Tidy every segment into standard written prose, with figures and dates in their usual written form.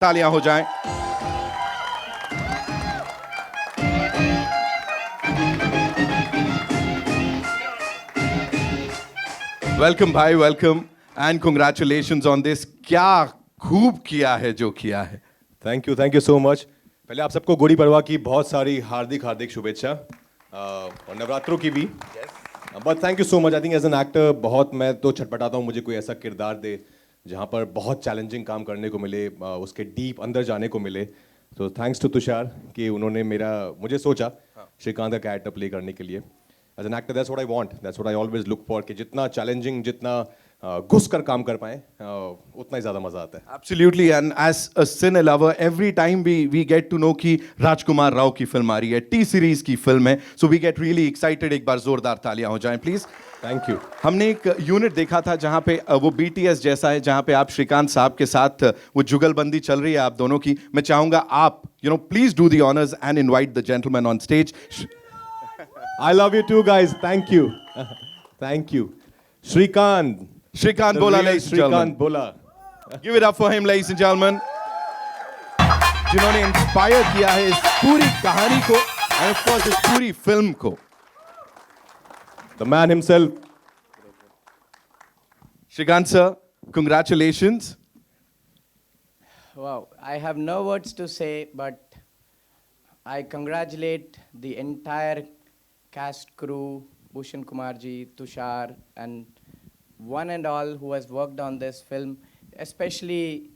तालियां हो जाएं। वेलकम भाई, welcome and congratulations on this. क्या खूब किया है जो किया है। Thank you so much. पहले आप सबको गुड़ी पड़वा की बहुत सारी हार्दिक हार्दिक शुभेच्छा और नवरात्रों की भी। But thank you so much. I think as an actor बहुत मैं तो छटपटाता हूँ, मुझे कोई ऐसा किरदार दे जहाँ पर बहुत चैलेंजिंग काम करने को मिले, उसके डीप अंदर जाने को मिले। तो थैंक्स टू तुषार कि उन्होंने मुझे सोचा श्रीकांत का कैरेक्टर प्ले करने के लिए। As an actor that's what I want, that's what I always look for, कि जितना चैलेंजिंग, जितना घुस कर काम कर पाए उतना ही ज़्यादा मज़ा आता है। Absolutely, and as a cine lover, every time we get to know कि राजकुमार राव की फिल्म आ रही है, टी सीरीज की फिल्म है, so we get really excited। एक बार जोरदार तालियां हो जाएं प्लीज। Thank you. हमने एक यूनिट देखा था जहां पे वो बीटीएस जैसा है, जहां पे आप श्रीकांत साहब के साथ वो जुगलबंदी चल रही है आप दोनों की। मैं चाहूंगा आप please do the honours and invite the gentleman on stage. I love you too, guys. Thank you. Thank you. Srikanth. Srikanth The Bholla, real ladies and gentlemen. Srikanth Bholla. Give it up for him, ladies and gentlemen. जिन्होंने inspire किया है इस पूरी कहानी को और of course इस पूरी फिल्म को। The man himself. Shrikant sir, congratulations. Wow, I have no words to say, but I congratulate the entire cast crew, Bhushan Kumarji, Tushar, and one and all who has worked on this film, especially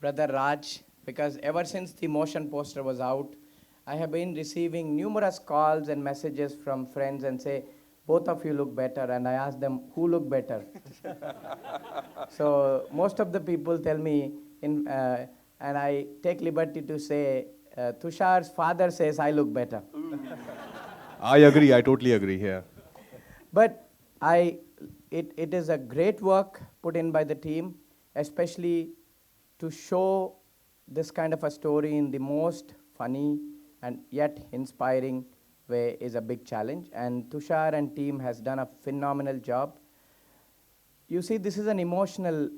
Brother Raj, because ever since the motion poster was out, I have been receiving numerous calls and messages from friends and say, both of you look better, and I ask them, who look better? So most of the people tell me, and I take liberty to say, Tushar's father says I look better. I agree. I totally agree here. But it is a great work put in by the team, especially to show this kind of a story in the most funny and yet inspiring way is a big challenge. And Tushar and team has done a phenomenal job. You see, this is an emotional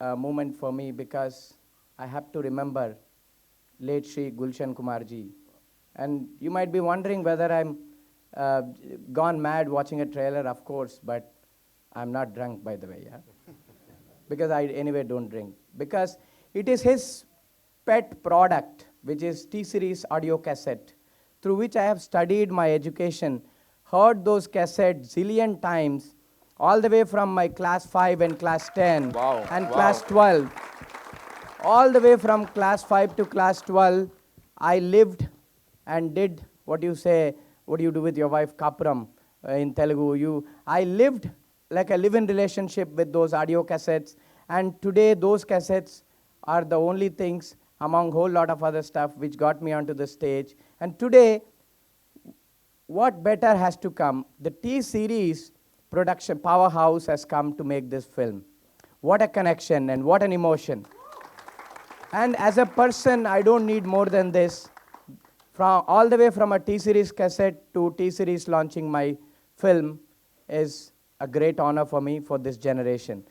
moment for me because I have to remember late Shri Gulshan Kumarji. And you might be wondering whether I'm gone mad watching a trailer, of course, but I'm not drunk, by the way, yeah? Because I anyway don't drink. Because it is his pet product, which is T-Series audio cassette, through which I have studied my education, heard those cassettes zillion times, all the way from my class 5 and class 10 and class 12. All the way from class 5 to class 12, I lived and did what you say, what do you do with your wife, Kapram, in Telugu. I lived like a live-in relationship with those audio cassettes, and today those cassettes are the only things among a whole lot of other stuff which got me onto the stage. And today, what better has to come? The T-Series production powerhouse has come to make this film. What a connection and what an emotion. And as a person, I don't need more than this. From all the way from a T-Series cassette to T-Series launching my film is a great honor for me for this generation.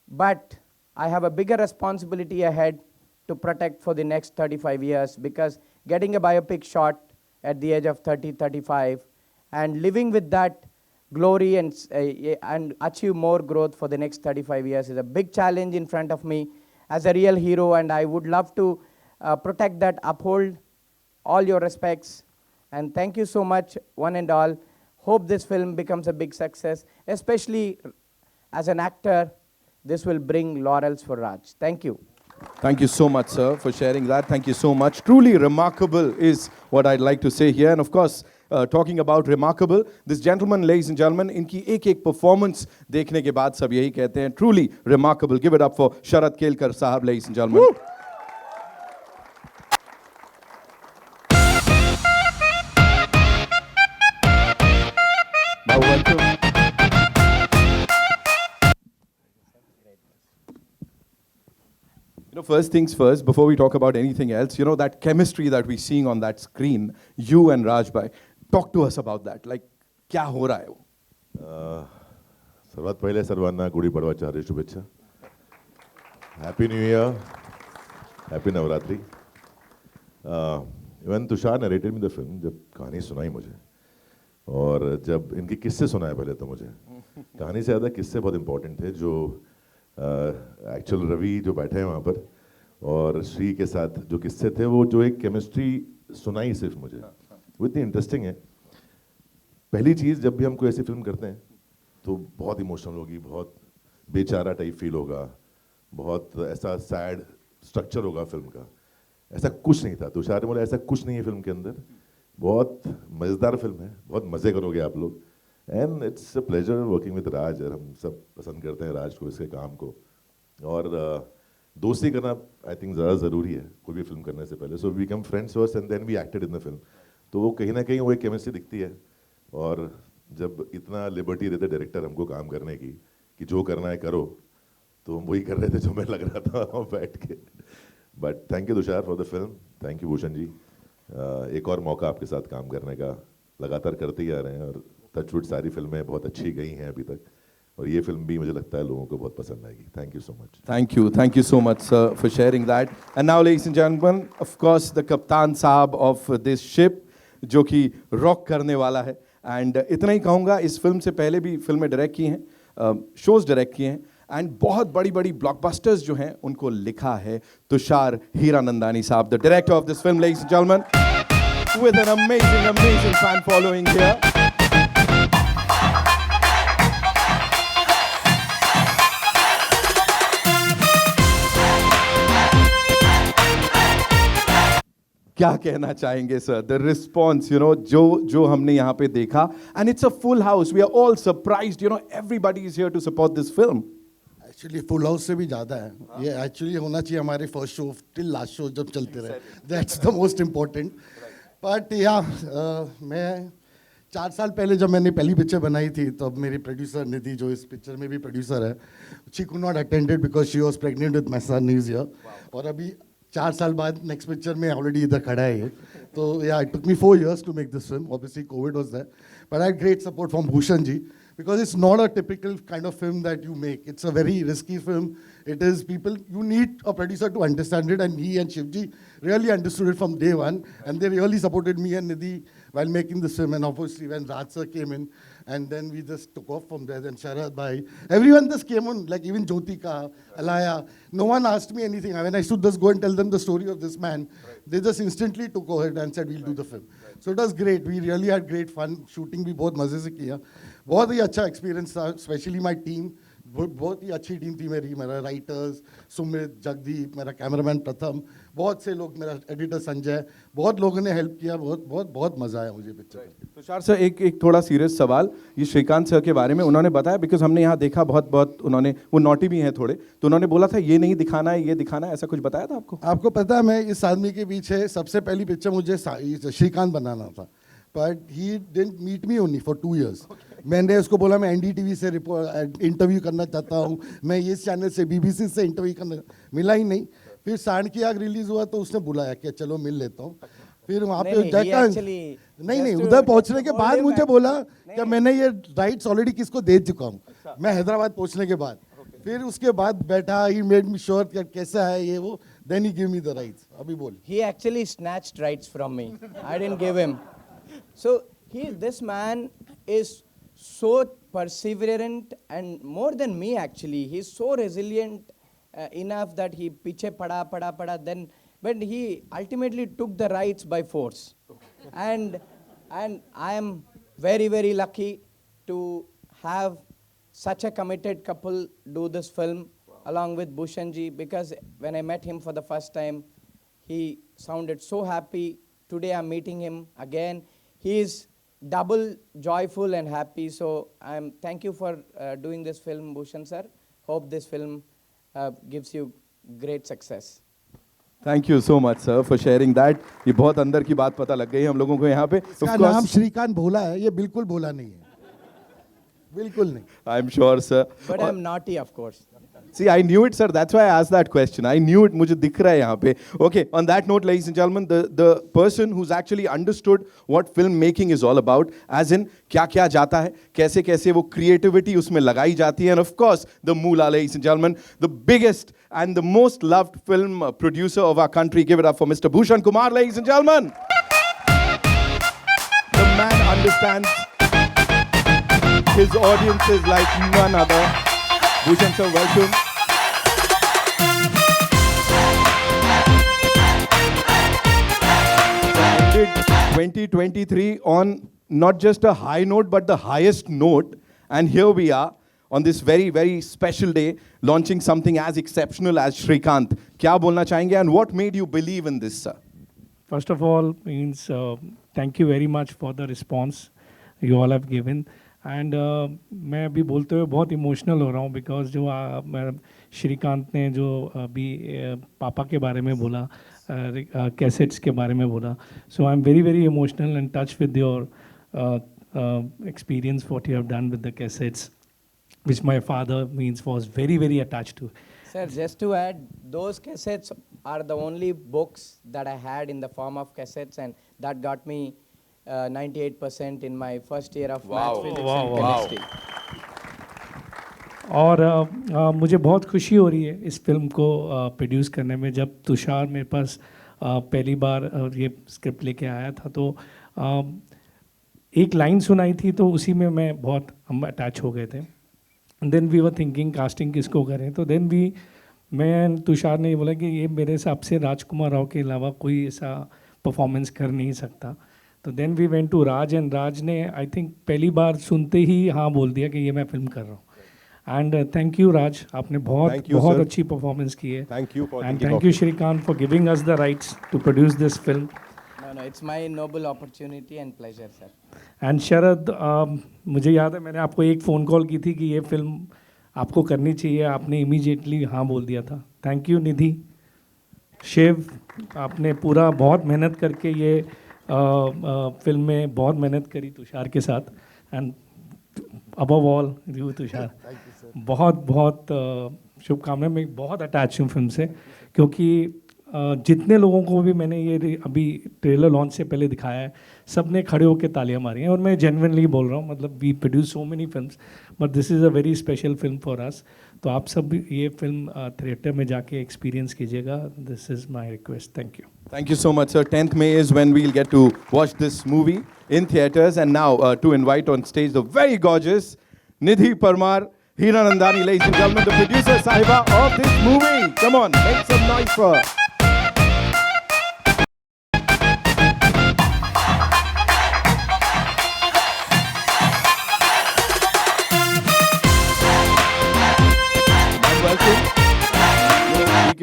But I have a bigger responsibility ahead to protect for the next 35 years, because getting a biopic shot at the age of 30, 35 and living with that glory and achieve more growth for the next 35 years is a big challenge in front of me as a real hero, and I would love to protect that, uphold all your respects, and thank you so much, one and all. Hope this film becomes a big success, especially as an actor. This will bring laurels for Raj. Thank you. Thank you so much, sir, for sharing that. Thank you so much. Truly remarkable is what I'd like to say here. And of course, talking about remarkable, this gentleman, ladies and gentlemen, इनकी एक performance देखने के बाद सब यही कहते हैं, truly remarkable. Give it up for Sharad Kelkar sahab, ladies and gentlemen. Woo! Now welcome. First things first, before we talk about anything else, that chemistry that we're seeing on that screen, you and Raj bhai, talk to us about that. Like, क्या हो रहा है वो? सर्वात पहिले सर्वांना गुढी पाडवाच्या हार्दिक शुभेच्छा. Happy new year. Happy Navratri. Even Tushar narrated me the film, जब कहानी सुनाई मुझे और जब इनके किस्से सुनाए पहले तो मुझे कहानी से ज़्यादा किस्से बहुत इंपॉर्टेंट थे। जो एक्चुअल रवि जो बैठे हैं वहाँ पर और श्री के साथ जो किस्से थे, वो जो एक केमिस्ट्री सुनाई सिर्फ मुझे, वो इतनी इंटरेस्टिंग है। पहली चीज़, जब भी हम कोई ऐसी फिल्म करते हैं तो बहुत इमोशनल होगी, बहुत बेचारा टाइप फील होगा, बहुत ऐसा सैड स्ट्रक्चर होगा फिल्म का। ऐसा कुछ नहीं था, तुषार ने बोला ऐसा कुछ नहीं है फिल्म के अंदर। बहुत मज़ेदार फिल्म है, बहुत मज़े करोगे आप लोग। And it's a pleasure working with Raj, और हम सब पसंद करते हैं राज को, इसके काम को। और दोस्ती करना आई थिंक ज़्यादा ज़रूरी है कोई भी फिल्म करने से पहले। So we come friends first and then we acted in the film. तो वो कहीं ना कहीं वो एक केमिस्ट्री दिखती है। और जब इतना लिबर्टी देते डायरेक्टर हमको काम करने की कि जो करना है करो, तो हम वही कर रहे थे जो मैं लग रहा था बैठ के। But thank you Tushar for the film, thank you Bhushan ji. एक और मौका आपके साथ काम करने का, लगातार करते ही आ रहे हैं और टचवुड सारी फिल्में बहुत अच्छी गई हैं अभी तक, और ये फिल्म भी मुझे लगता है लोगों को बहुत पसंद आएगी। Thank you so much. Thank you so much, sir, for sharing that. And now, ladies and gentlemen, of course, the Kaptan Saab of this ship, जो कि रॉक करने वाला है। एंड इतना ही कहूँगा, इस फिल्म से पहले भी फिल्में डायरेक्ट की हैं, शोज डायरेक्ट किए हैं, एंड बहुत बड़ी बड़ी ब्लॉकबस्टर्स जो हैं उनको लिखा है तुषार हीरानंदानी साहब, the director of this film, ladies and gentlemen, with an amazing fan following here. क्या कहना चाहेंगे sir, the response, you know, जो हमने यहाँ पे देखा, and it's a full house, we are all surprised, you know, everybody is here to support this film. Actually full house से भी ज़्यादा है ये। एक्चुअली होना चाहिए हमारे first show till last show जब चलते रहे, that's the most important. But या मैं 4 साल पहले जब मैंने पहली पिक्चर बनाई थी, तब मेरी प्रोड्यूसर निधि, जो इस पिक्चर में भी प्रोड्यूसर है, she could not attended because she was pregnant with my son is here. और अभी 4 साल बाद नेक्स्ट पिक्चर में ऑलरेडी इधर खड़ा है ये। तो या it took me 4 years to make this film. Obviously Covid was there, but I had great support from Bhushan ji, because it's not a typical kind of film that you make. It's a very risky film. It is people, you need a producer to understand it, and he and Shivji really understood it from day one, and they really supported me and Nidhi while making this film. And obviously when Raj sir came in, and then we just took off from there. Then Sharad bhai, everyone just came on, like even Jyotika, Alaya, no one asked me anything. When I should just go and tell them the story of this man, they just instantly took over and said we'll do the film. So it was great. We really had great fun. Shooting भी बहुत मजे से किया, बहुत ही अच्छा experience था। Specially my team, बहुत ही अच्छी टीम थी मेरी। मेरा राइटर्स सुमित, जगदीप, मेरा कैमरामैन प्रथम, बहुत से लोग, मेरा एडिटर संजय, बहुत लोगों ने हेल्प किया। बहुत बहुत बहुत मज़ा आया मुझे पिक्चर में। तुषार सर, एक थोड़ा सीरियस सवाल, ये श्रीकांत सर के बारे में उन्होंने बताया, बिकॉज हमने यहाँ देखा बहुत उन्होंने, वो नॉटी भी हैं थोड़े, तो उन्होंने बोला था ये नहीं दिखाना है, ये दिखाना है, ऐसा कुछ बताया था आपको? आपको पता है, मैं इस आदमी के पीछे सबसे पहली पिक्चर मुझे श्रीकांत बनाना था, but he didn't meet me only for 2 years। मैंने उसको बोला मैं एनडीटीवी से इंटरव्यू करना चाहता हूँ, मैं इस चैनल से, बीबीसी से इंटरव्यू करना, मिला ही नहीं। फिर सांड की आग रिलीज हुआ तो उसने बुलाया कि चलो मिल लेता हूँ। फिर वहाँ पे नहीं, उधर पहुँचने के बाद मुझे बोला कि मैंने ये राइट्स ऑलरेडी किसको दे चुका हूँ, मैं हैदराबाद पहुँचने के बाद। फिर उसके बाद बैठा, ही मेड मी श्योर कि कैसा है ये वो, then he give me the rights. अभी बोल। He actually snatched rights from me. I didn't give him. So this man is so perseverant, and more than me actually. He's so resilient enough that he piche pada. Then, but he ultimately took the rights by force. And I am very lucky to have such a committed couple do this film along with Bhushan ji, because when I met him for the first time, he sounded so happy. Today I'm meeting him again. He is double joyful and happy. So thank you for doing this film, Bhushan sir. Hope this film gives you great success. Thank you so much sir for sharing that. ये बहुत अंदर की बात पता लग गई हम लोगों को यहाँ पे। इसका नाम श्रीकांत भोला है, ये बिल्कुल भोला नहीं है, बिल्कुल नहीं। I am sure sir. But I'm naughty, of course. See, I knew it, sir. That's why I asked that question. I knew it. मुझे दिख रहा है यहाँ पे. Okay, on that note, ladies and gentlemen, the person who's actually understood what filmmaking is all about, as in क्या क्या जाता है, कैसे कैसे वो creativity उसमें लगाई जाती है, and of course, the moolah, ladies and gentlemen, the biggest and the most loved film producer of our country. Give it up for Mr. Bhushan Kumar, ladies and gentlemen. The man understands his audiences like none other. Bhushan sir, welcome. Ended 2023 on not just a high note, but the highest note. And here we are on this very, very special day, launching something as exceptional as Srikanth. क्या बोलना चाहेंगे, and what made you believe in this, sir? First of all, thank you very much for the response you all have given. And मैं अभी बोलते हुए बहुत emotional हो रहा हूँ बिकॉज जो श्रीकांत ने जो अभी पापा के बारे में बोला, कैसेट्स के बारे में बोला, so I am very very emotional and touch with your experience what you have done with the cassettes which my father was very very attached to. Sir, just to add, those cassettes are the only books that I had in the form of cassettes, and that got me 98% in my first year of maths, physics and chemistry. और मुझे बहुत खुशी हो रही है इस film को produce करने में. जब तुषार मेरे पास पहली बार ये स्क्रिप्ट लेके आया था तो एक लाइन सुनाई थी तो उसी में मैं बहुत हम अटैच हो गए थे. Then we were thinking casting किसको करें, तो देन मैं तुषार ने ये बोला कि ये मेरे हिसाब से राजकुमार राव के अलावा कोई ऐसा परफॉर्मेंस कर नहीं सकता. तो then we went to Raj and Raj ने आई थिंक पहली बार सुनते ही हाँ बोल दिया कि ये मैं फिल्म कर रहा हूँ. एंड थैंक यू राज, आपने बहुत अच्छी परफॉर्मेंस की है. And thank you Srikanth for giving us the rights to produce this film. No, it's my noble opportunity and pleasure, sir. And Sharad, मुझे याद है मैंने आपको एक फ़ोन कॉल की थी कि ये फिल्म आपको करनी चाहिए, आपने इमीडिएटली हाँ बोल दिया था. थैंक यू निधि. शिव, आपने पूरा बहुत मेहनत करके ये फिल्म में बहुत मेहनत करी तुषार के साथ. And above all you Tushar, बहुत बहुत शुभकामनाएं. मैं बहुत अटैच हूँ फिल्म से क्योंकि जितने लोगों को भी मैंने ये अभी ट्रेलर लॉन्च से पहले दिखाया है सब ने खड़े होकर तालियां मारी हैं. और मैं जेन्युइनली बोल रहा हूँ, मतलब we produce so many films but this is a very special film for us. तो आप सब ये फिल्म थिएटर में जाके एक्सपीरियंस कीजिएगा. This is my request. Thank you. Thank you so much, sir. 10th May is when we'll get to watch this movie in theaters. And now to invite on stage the very gorgeous Nidhi Parmar, Hira Nandani, ladies and gentlemen, the producer sahiba of this movie. Come on, make some noise for her.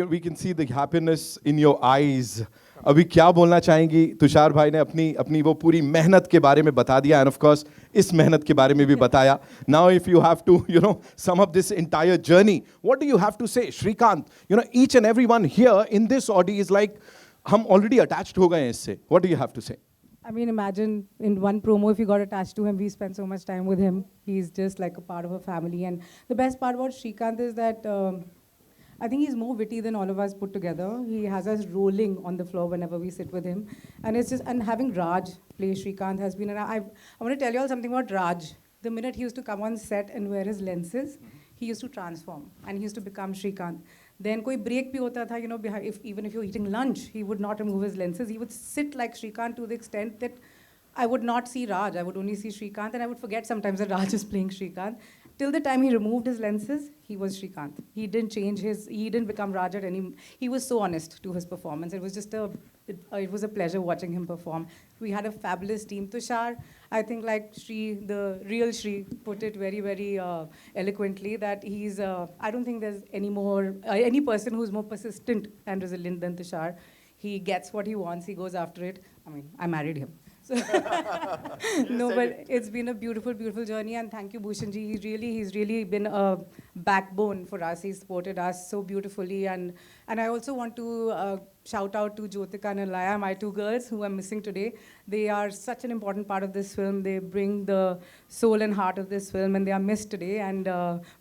We can see the happiness in your eyes. अभी क्या बोलना चाहेंगी? तुषार भाई ने अपनी वो पूरी मेहनत के बारे में बता दिया and of course इस मेहनत के बारे में भी बताया. Now if you have to sum up this entire journey, what do you have to say? Srikanth, each and everyone here in this audience is like हम already attached हो गए हैं इससे. What do you have to say? I mean, imagine in one promo, if you got attached to him, we spent so much time with him. He's just like a part of a family. And the best part about Srikanth is that I think he's more witty than all of us put together. He has us rolling on the floor whenever we sit with him. And having Raj play Srikanth has been, and I want to tell you all something about Raj. The minute he used to come on set and wear his lenses, he used to transform and he used to become Srikanth. Then koi break bhi hota tha, even if you're eating lunch, he would not remove his lenses. He would sit like Srikanth to the extent that I would not see Raj. I would only see Srikanth, and I would forget sometimes that Raj is playing Srikanth. Till the time he removed his lenses, he was Srikanth. He didn't become Raj at he was so honest to his performance. It was just it was a pleasure watching him perform. We had a fabulous team. Tushar, I think like the real Shri, put it very, very eloquently that he's, I don't think there's any person who's more persistent and resilient than Tushar. He gets what he wants, he goes after it. I mean, I married him. So no, but it's been a beautiful, beautiful journey, and thank you, Bhushan ji. He's really been a backbone for us. He supported us so beautifully. And I also want to shout out to Jyotika and Alaya, my two girls who are missing today. They are such an important part of this film. They bring the soul and heart of this film, and they are missed today. And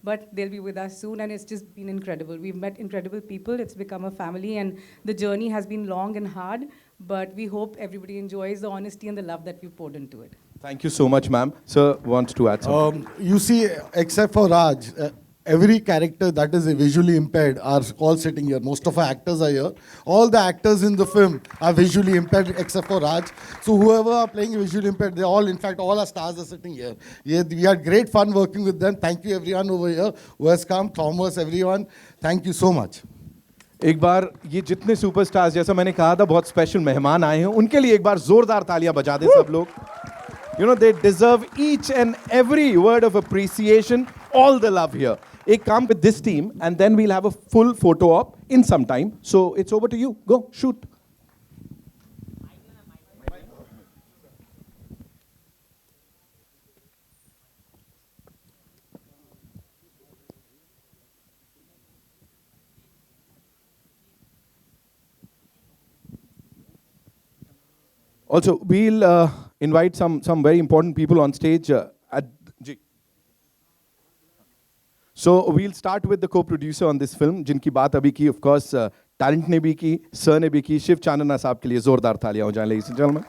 but they'll be with us soon, and it's just been incredible. We've met incredible people. It's become a family, and the journey has been long and hard. But we hope everybody enjoys the honesty and the love that we've poured into it. Thank you so much, ma'am. Sir wants to add something. You see, except for Raj, every character that is visually impaired are all sitting here. Most of our actors are here. All the actors in the film are visually impaired except for Raj. So whoever are playing visually impaired, they all, in fact, all our stars are sitting here. Yeah, we had great fun working with them. Thank you everyone over here who has come. Thomas, everyone. Thank you so much. एक बार ये जितने superstars, जैसा मैंने कहा था, बहुत special मेहमान आए हैं, उनके लिए एक बार जोरदार तालियां बजा दें सब लोग. You know, they deserve each and every word of appreciation, all the love here. एक काम with this team, and then we'll have a full photo op in some time. So it's over to you. Go, shoot. Also, we'll invite some very important people on stage. So we'll start with the co-producer on this film, जिनकी बात अभी की, of course, talent ने भी की, sir ने भी की. शिव चांदना साहब के लिए जोरदार तालियां हो जाएं, ladies and gentlemen.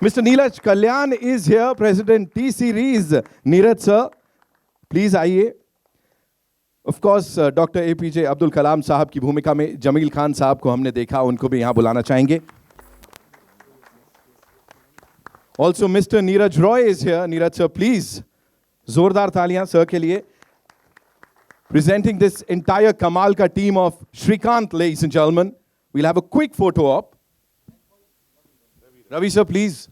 Mr. Neeraj Kalyan is here, President T Series. Neeraj sir, please आइए. Of course, Dr. APJ Abdul Kalam साहब की भूमिका में जमील खान साहब को हमने देखा, उनको भी यहाँ बुलाना चाहेंगे. Also, Mr. Neeraj Roy is here. Neeraj sir, please. जोरदार तालियां sir के लिए. Presenting this entire Kamal ka team of Srikanth, ladies and gentlemen. We'll have a quick photo op. Ravi sir, please.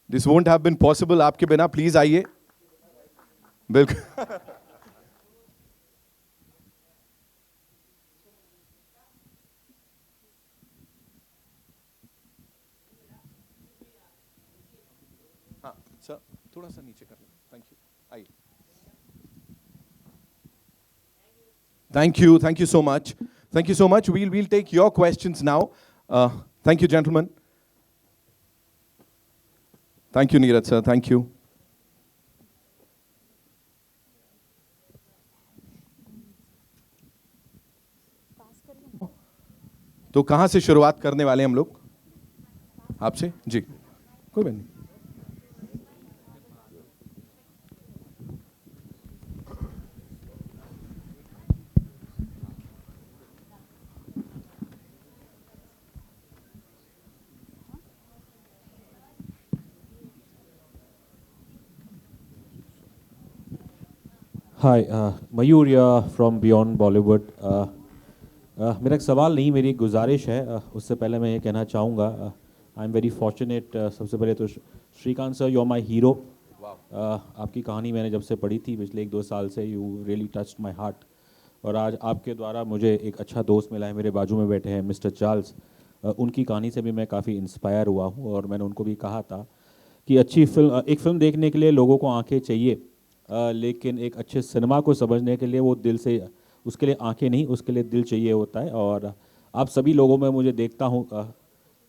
This won't have been possible आपके बिना. Please आइए. बिल्कुल. हाँ, sir, थोड़ा सा नीचे कर लो. Thank you. आइए. Thank you so much. Thank you so much. We'll take your questions now. Thank you, gentlemen. Thank you, Neeraj sir. Thank you. तो कहाँ से शुरुआत करने वाले हम लोग? आपसे? जी. कोई बात नहीं. हाय मयूर फ्रॉम बियॉन्ड बॉलीवुड. मेरा एक सवाल नहीं, मेरी एक गुजारिश है. उससे पहले मैं ये कहना चाहूँगा, आई एम वेरी फॉर्चुनेट. सबसे पहले तो Srikanth sir, you are my hero. आपकी कहानी मैंने जब से पढ़ी थी पिछले 1-2 साल से, you really touched my heart. और आज आपके द्वारा मुझे एक अच्छा दोस्त मिला है, मेरे बाजू में बैठे हैं मिस्टर चार्ल्स. उनकी कहानी से भी मैं काफ़ी इंस्पायर हुआ हूँ, और मैंने उनको भी कहा था कि अच्छी फिल्म, एक फ़िल्म देखने के लिए लोगों को आंखें चाहिए, लेकिन एक अच्छे सिनेमा को समझने के लिए वो दिल से, उसके लिए आंखें नहीं, उसके लिए दिल चाहिए होता है. और आप सभी लोगों में मुझे देखता हूँ,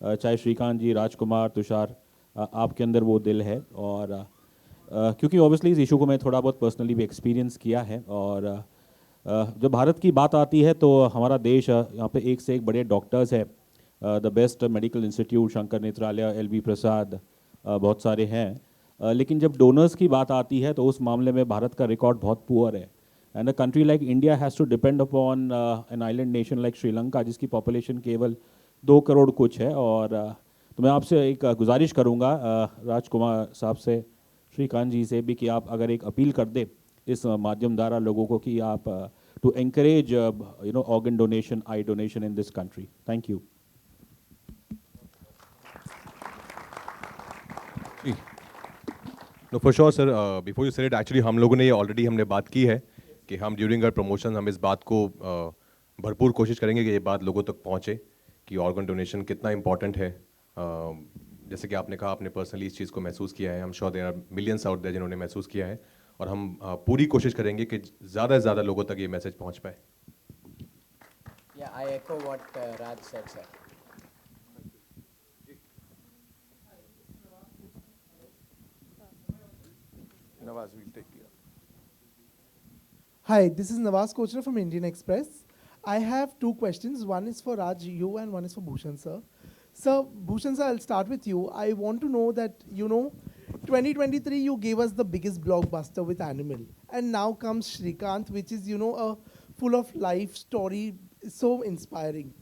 चाहे श्रीकांत जी, राजकुमार, तुषार, आपके अंदर वो दिल है. और क्योंकि ऑब्वियसली इस इशू को मैं थोड़ा बहुत पर्सनली भी एक्सपीरियंस किया है. और जब भारत की बात आती है तो हमारा देश, यहाँ पे एक से एक बड़े डॉक्टर्स हैं, the best medical institute, Shankar Nethralaya, LV Prasad, बहुत सारे हैं. लेकिन जब डोनर्स की बात आती है तो उस मामले में भारत का रिकॉर्ड बहुत पुअर है. And a country like India has to depend upon an island nation like Sri Lanka, जिसकी पॉपुलेशन केवल 2 करोड़ कुछ है. और तो मैं आपसे एक गुजारिश करूंगा, राजकुमार साहब से, श्रीकांत जी से भी, कि आप अगर एक अपील कर दे इस माध्यम द्वारा लोगों को, कि आप to encourage organ donation, eye donation in this country. Thank you. No, for sure, sir. Before you said it, actually हम लोगों ने ये ऑलरेडी हमने बात की है कि हम ड्यूरिंग आवर प्रमोशन हम इस बात को भरपूर कोशिश करेंगे कि ये बात लोगों तक पहुँचे कि ऑर्गन डोनेशन कितना इम्पॉर्टेंट है. जैसे कि आपने कहा, आपने पर्सनली इस चीज़ को महसूस किया है. हम sure there are millions out there जिन्होंने महसूस किया है. और हम पूरी कोशिश करेंगे कि ज़्यादा से ज़्यादा लोगों तक ये मैसेज पहुंच पाए. Yeah, I echo what Raj said, sir. Nawaz, we'll take you. Hi, this is Nawaz Kochra from Indian Express. I have two questions. One is for Raj, you, and one is for Bhushan, sir. Sir, Bhushan, sir, I'll start with you. I want to know that, 2023, you gave us the biggest blockbuster with Animal. And now comes Srikanth, which is, a full of life story, so inspiring.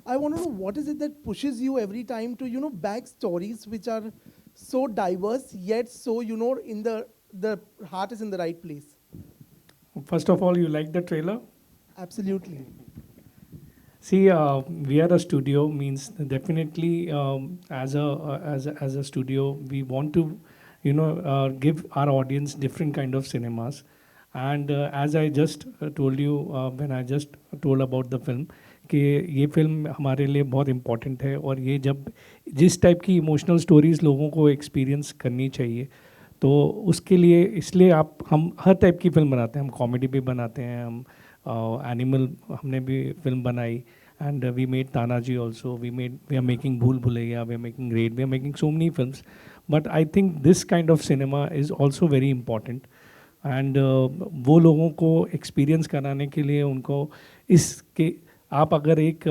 I want to know what is it that pushes you every time to, bag stories which are so diverse, yet so, in the heart is in the right place. First of all, you like the trailer? Absolutely. See, we are a studio, means definitely as a studio, we want to, give our audience different kind of cinemas. And as I just told you, when I just told about the film, कि ये film हमारे लिए बहुत important है और ये जब जिस टाइप की इमोशनल स्टोरीज़ लोगों को एक्सपीरियंस करनी चाहिए तो उसके लिए इसलिए हम हर टाइप की फिल्म बनाते हैं. हम कॉमेडी भी बनाते हैं, हम एनिमल हमने भी फिल्म बनाई, and we made Tanaji also, we are making Bhool Bhulaiyaa, we are making Raid, we are making so many films. But I think this kind of cinema is also very important. एंड वो लोगों को एक्सपीरियंस कराने के लिए उनको इसके आप अगर एक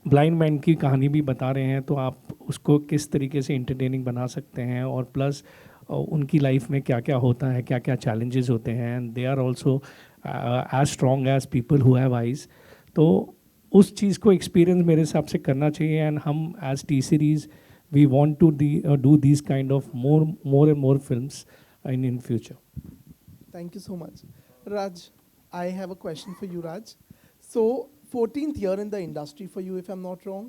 ब्लाइंड मैन की कहानी भी बता रहे हैं तो आप उसको किस तरीके से इंटरटेनिंग बना सकते हैं, और प्लस उनकी लाइफ में क्या क्या होता है, क्या क्या चैलेंजेस होते हैं, and they are also as strong as people who have eyes. तो उस चीज़ को एक्सपीरियंस मेरे हिसाब से करना चाहिए. एंड हम as T Series we want to do this kind of more and more films in future. Thank you so much. Raj, I have a question for you, Raj. So, 14th year in the industry for you, if I'm not wrong.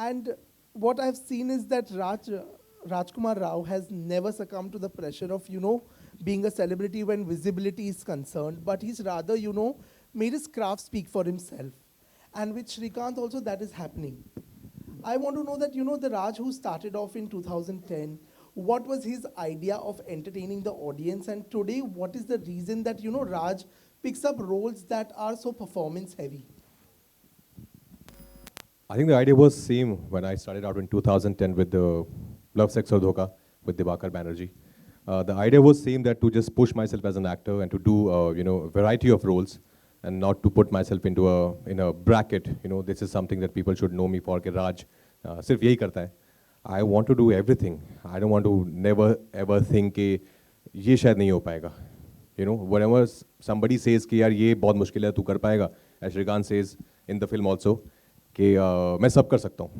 And what I've seen is that Rajkummar Rao has never succumbed to the pressure of, being a celebrity when visibility is concerned, but he's rather, made his craft speak for himself. And with Srikanth also that is happening. I want to know that, the Raj who started off in 2010, what was his idea of entertaining the audience? And today, what is the reason that, Raj picks up roles that are so performance heavy? I think the idea was same when I started out in 2010 with the Love, Sex or Dhoka with Dibakar Banerjee. The idea was same, that to just push myself as an actor and to do a variety of roles and not to put myself into in a bracket. This is something that people should know me for. कि Raj सिर्फ यही करता है. I want to do everything. I don't want to never ever think कि ये शायद नहीं हो पाएगा. Whenever somebody says कि यार ये बहुत मुश्किल है, तू कर पाएगा, as Srikanth says in the film also, कि मैं सब कर सकता हूँ.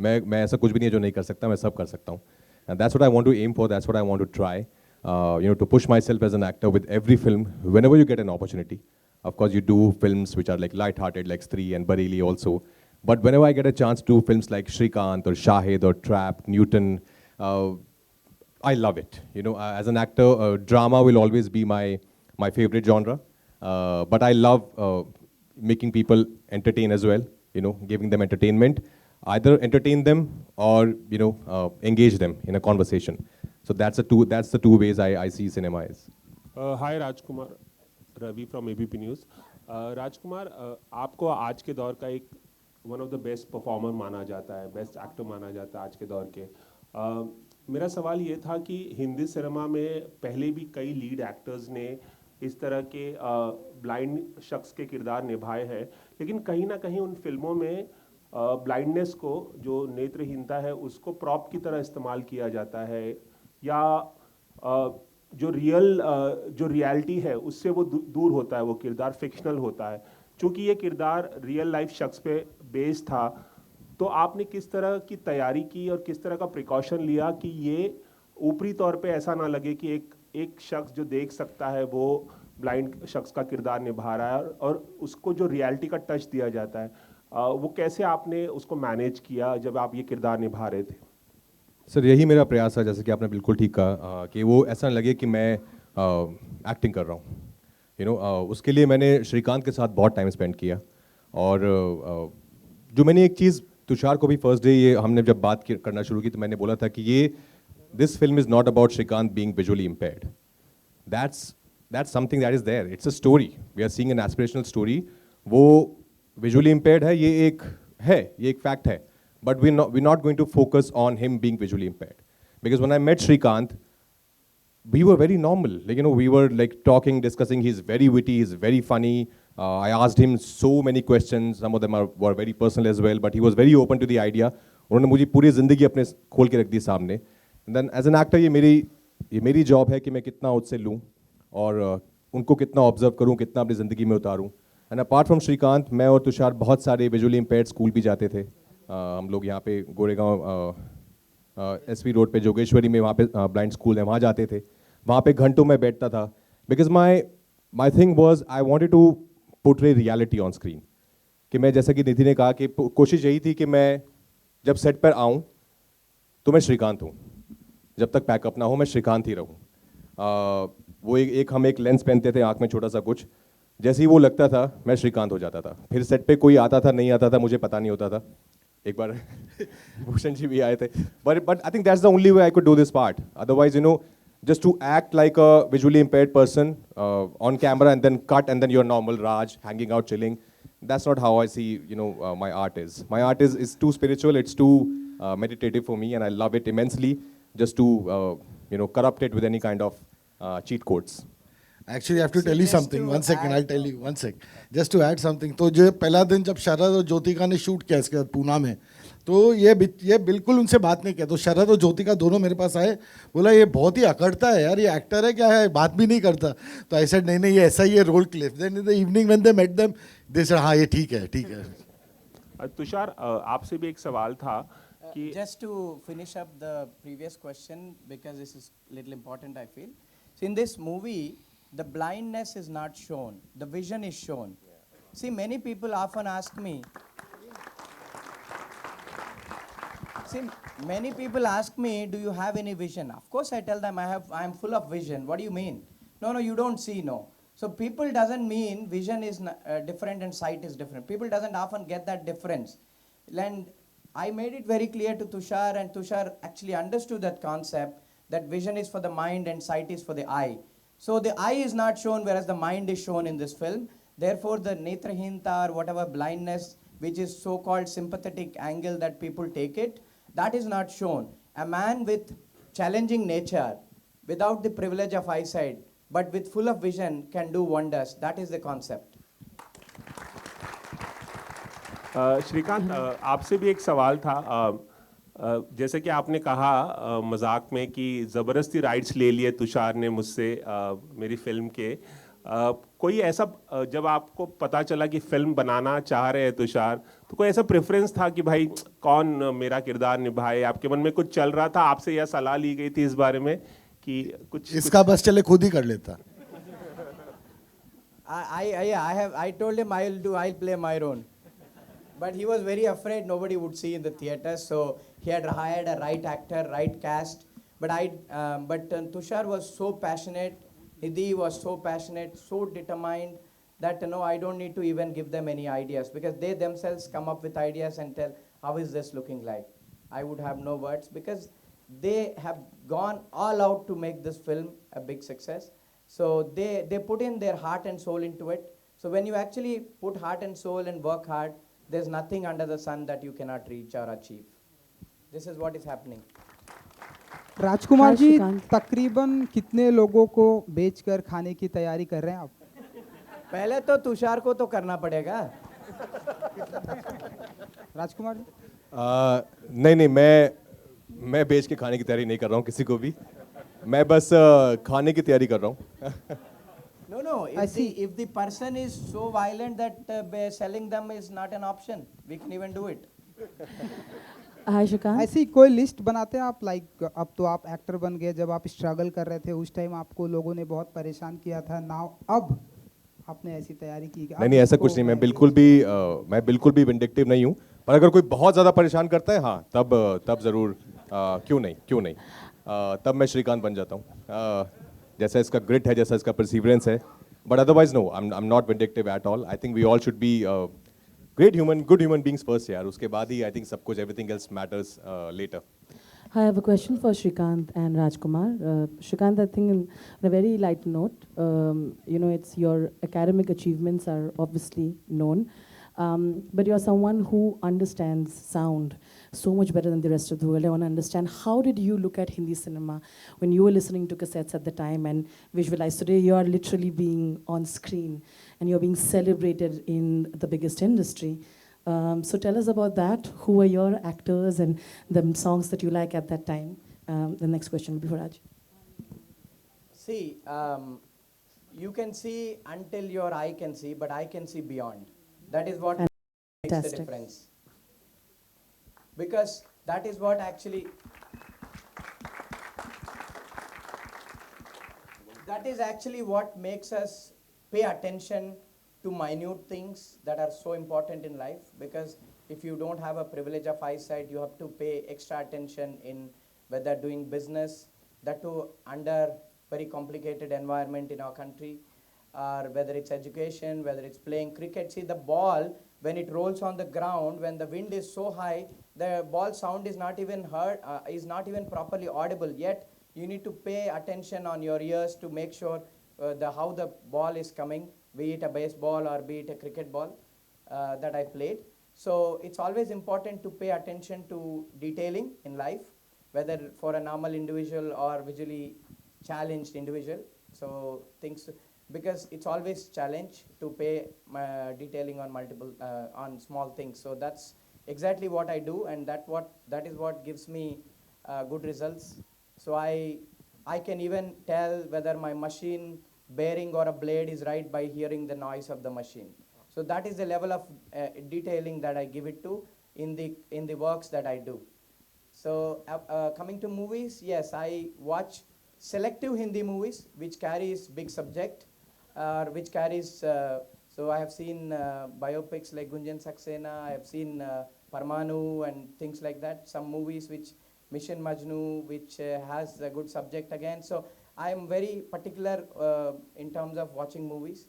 मैं ऐसा कुछ भी नहीं है जो नहीं कर सकता, मैं सब कर सकता हूँ. And that's what I want to aim for, that's what I want to try. To push myself as an actor with every film, whenever you get an opportunity. Of course, you do films which are like light-hearted, like Stree and Bareilly also. But whenever I get a chance to do films like Srikanth or Shahid or Trap, Newton, I love it. As an actor, drama will always be my favorite genre. But I love making people entertain as well. Giving them entertainment, either entertain them or engage them in a conversation. So that's the two ways I see cinema is. Hi, Rajkummar Ravi from ABP News. Rajkummar, आपको आज के दौर का एक one of the best performer माना जाता है, best actor माना जाता है आज के दौर के. मेरा सवाल ये था कि हिंदी सिनेमा में पहले भी कई लीड एक्टर्स ने इस तरह के ब्लाइंड शख्स के किरदार निभाए हैं, लेकिन कहीं ना कहीं उन फिल्मों में ब्लाइंडनेस को, जो नेत्रहीनता है, उसको प्रॉप की तरह इस्तेमाल किया जाता है, या जो रियलिटी है उससे वो दूर होता है, वो किरदार फिक्शनल होता है. चूँकि ये किरदार रियल लाइफ शख्स पे बेस्ड था, तो आपने किस तरह की तैयारी की और किस तरह का प्रिकॉशन लिया कि ये ऊपरी तौर पे ऐसा ना लगे कि एक शख्स जो देख सकता है वो ब्लाइंड शख्स का किरदार निभा रहा है, और उसको जो रियलिटी का टच दिया जाता है, वो कैसे आपने उसको मैनेज किया जब आप ये किरदार निभा रहे थे? सर, यही मेरा प्रयास है, जैसे कि आपने बिल्कुल ठीक कहा, कि वो ऐसा ना लगे कि मैं एक्टिंग कर रहा हूँ. उसके लिए मैंने श्रीकांत के साथ बहुत टाइम स्पेंड किया. और जो मैंने एक चीज़ तुषार को भी फर्स्ट डे ये हमने जब बात करना शुरू की तो मैंने बोला था कि this film is not about Srikanth being visually impaired. That's that's something that is there. It's a story. We are seeing an aspirational story. वो visually impaired है, ये एक fact है. But we're not going to focus on him being visually impaired. Because when I met Srikanth, we were very normal. Like, you know, we were like talking, discussing. He's very witty, he's very funny. I asked him so many questions. Some of them were very personal as well. But he was very open to the idea. उन्होंने मुझे पूरी ज़िंदगी अपने खोल के रख दी सामने. And then as an actor, ये मेरी जॉब है कि मैं कितना उससे लूँ और उनको कितना ऑब्जर्व करूँ, कितना अपनी ज़िंदगी में उतारूँ. एंड अपार्ट फ्रॉम श्रीकांत, मैं और तुषार बहुत सारे विजुअली इम्पेयर्ड स्कूल भी जाते थे. हम लोग यहाँ पे गोरेगांव SV रोड पे जोगेश्वरी में वहाँ पे ब्लाइंड स्कूल है, वहाँ जाते थे. वहाँ पे घंटों में बैठता था. Because my thing was I wanted to portray reality on screen. कि मैं, जैसा कि निधि ने कहा, कि कोशिश यही थी कि मैं जब सेट पर आऊँ तो मैं श्रीकांत हूँ. जब तक पैकअप ना हो मैं श्रीकांत ही रहूँ. वो हम एक लेंस पहनते थे आँख में छोटा सा कुछ. जैसे ही वो लगता था मैं श्रीकांत हो जाता था. फिर सेट पे कोई आता था नहीं आता था मुझे पता नहीं होता था. एक बार भूषण जी भी आए थे. But I think that's the only way I could do this part. Otherwise, you know, just to act like a visually impaired person on camera and then cut and then you're normal Raj hanging out chilling, that's not how I see, you know, my art is. My art is too spiritual, it's too meditative for me, and I love it immensely, just to you know, corrupt it with any kind of cheat codes. Actually, I have to tell you something. One second, I'll tell you. One sec. Just to add something. तो जो पहला दिन जब शरद और ज्योतिका ने shoot किया इसके बाद पूना में, तो ये बिल्कुल उनसे बात नहीं किया. तो शरद और ज्योतिका दोनों मेरे पास आए, बोला ये बहुत ही अकड़ता है यार, ये एक्टर है क्या है, बात भी नहीं करता. तो आई सेड नहीं ये ऐसा ही है, roll clip. Then in the evening when they met them, they said हाँ ये ठीक है. तुषार, आपसे भी एक सवाल था कि just to finish up the previous question, because this is little important, I feel. So in this movie, the blindness is not shown, the vision is shown. See, many people often ask me, do you have any vision? Of course I tell them I am full of vision. What do you mean? No, you don't see, no. So people doesn't mean vision is different and sight is different. People doesn't often get that difference. And I made it very clear to Tushar, and Tushar actually understood that concept, that vision is for the mind and sight is for the eye. So the eye is not shown, whereas the mind is shown in this film. Therefore, the netrahinta or whatever blindness, which is so-called sympathetic angle that people take it, that is not shown. A man with challenging nature, without the privilege of eyesight, but with full of vision, can do wonders. That is the concept. Shrikant, आपसे भी एक सवाल था. जैसे कि आपने कहा मजाक में कि ज़बरदस्ती राइट्स ले लिए तुषार ने मुझसे मेरी फिल्म के. कोई ऐसा, जब आपको पता चला कि फिल्म बनाना चाह रहे हैं तुषार, तो कोई ऐसा प्रेफरेंस था कि भाई कौन मेरा किरदार निभाए? आपके मन में कुछ चल रहा था? आपसे यह सलाह ली गई थी इस बारे में कि इसका बस चले खुद ही कर लेता. I told him I'll play my role. But he was very afraid nobody would see in the theater, so he had hired a right actor, right cast. But Tushar was so passionate, Nidhi was so passionate, so determined that I don't need to even give them any ideas, because they themselves come up with ideas and tell, how is this looking like? I would have no words, because they have gone all out to make this film a big success. So they put in their heart and soul into it. So when you actually put heart and soul and work hard, there's nothing under the sun that you cannot reach or achieve. This is what is happening. Rajkumar ji, तकरीबन कितने लोगों को बेचकर खाने की तैयारी कर रहे हैं आप? पहले तो तुषार को तो करना पड़ेगा. राजकुमार जी? नहीं, मैं बेच के खाने की तैयारी नहीं कर रहा हूँ किसी को भी. मैं बस खाने की तैयारी कर रहा हूँ. No. If the person is so violent that selling them is not an option, we can even do it. ऐसी कोई लिस्ट बनाते हैं आप? लाइक अब तो आप एक्टर बन गए, जब आप स्ट्रगल कर रहे थे उस टाइम आपको लोगों ने बहुत परेशान किया था. नाउ अब आपने ऐसी तैयारी की? नहीं, ऐसा कुछ नहीं. मैं बिल्कुल भी विंडिक्टिव नहीं हूँ. पर अगर कोई बहुत ज़्यादा परेशान करता है, हाँ, तब ज़रूर, क्यों नहीं, तब मैं श्रीकांत बन जाता हूँ. जैसा इसका ग्रिट है, जैसा इसका परसिवरेंस है. But otherwise no, I am not vindictive at all. I think we all should be good human beings first यार. उसके बाद ही आई थिंक सब कुछ, everything else matters later. Hi, I have a question for Srikanth and Rajkumar. Srikanth, I think on a very light note, it's your academic achievements are obviously known, but you're someone who understands sound so much better than the rest of the world. I want to understand, how did you look at Hindi cinema when you were listening to cassettes at the time and visualize? Today, you are literally being on screen and you're being celebrated in the biggest industry. So tell us about that. Who were your actors and the songs that you like at that time? The next question will be for Raj. See, you can see until your eye can see, but I can see beyond. That is what makes the Fantastic. difference. Because that is what actually, that is actually what makes us pay attention to minute things that are so important in life. Because if you don't have a privilege of eyesight, you have to pay extra attention in whether doing business, that too under very complicated environment in our country, or whether it's education, whether it's playing cricket. See, the ball, when it rolls on the ground, when the wind is so high, the ball sound is not even heard, is not even properly audible. Yet you need to pay attention on your ears to make sure how the ball is coming, be it a baseball or be it a cricket ball that I played. So it's always important to pay attention to detailing in life, whether for a normal individual or visually challenged individual. So things, because it's always challenge to pay detailing on multiple, on small things. So that's exactly what I do, and that is what gives me good results. So I can even tell whether my machine bearing or a blade is right by hearing the noise of the machine. So that is the level of detailing that I give it to in the works that I do. So coming to movies, yes, I watch selective Hindi movies which carries big subject, which carries, so I have seen biopics like Gunjan Saxena, I have seen Parmanu and things like that. Some movies which Mission Majnu, which has a good subject again. So I am very particular in terms of watching movies.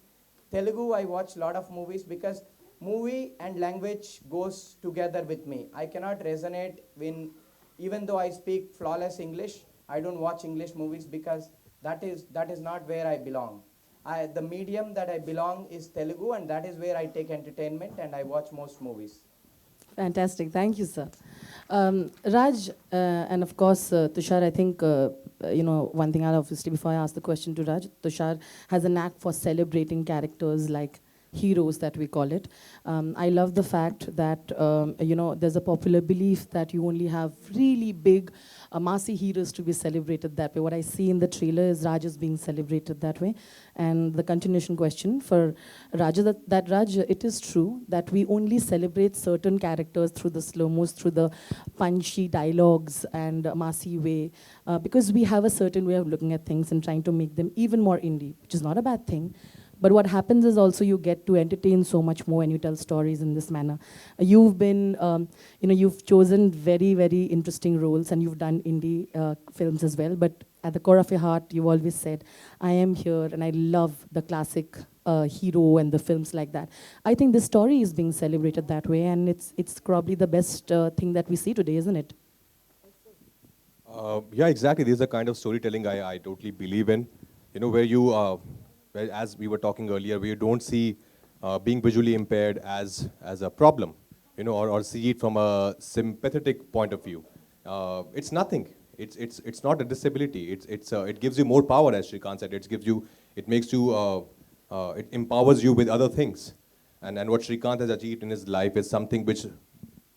Telugu, I watch a lot of movies because movie and language goes together with me. I cannot resonate when, even though I speak flawless English, I don't watch English movies because that is not where I belong. The medium that I belong is Telugu, and that is where I take entertainment and I watch most movies. Fantastic. Thank you, sir. Raj, and of course, Tushar, I think, one thing I'll obviously, before I ask the question to Raj, Tushar has a knack for celebrating characters like heroes, that we call it. I love the fact that, there's a popular belief that you only have really big, massy heroes to be celebrated that way. What I see in the trailer is Raj is being celebrated that way. And the continuation question for Raj, that Raj, it is true that we only celebrate certain characters through the slow-mos, through the punchy dialogues and massy way, because we have a certain way of looking at things and trying to make them even more indie, which is not a bad thing. But what happens is also you get to entertain so much more when you tell stories in this manner. You've been, you've chosen very, very interesting roles, and you've done indie films as well. But at the core of your heart, you've always said, I am here and I love the classic hero and the films like that. I think this story is being celebrated that way, and it's probably the best thing that we see today, isn't it? Yeah, exactly. This is the kind of storytelling I totally believe in. Where you, where, as we were talking earlier, where you don't see being visually impaired as a problem, or see it from a sympathetic point of view. It's nothing. It's not a disability. It gives you more power, as Srikanth said. It makes you, it empowers you with other things. And what Srikanth has achieved in his life is something which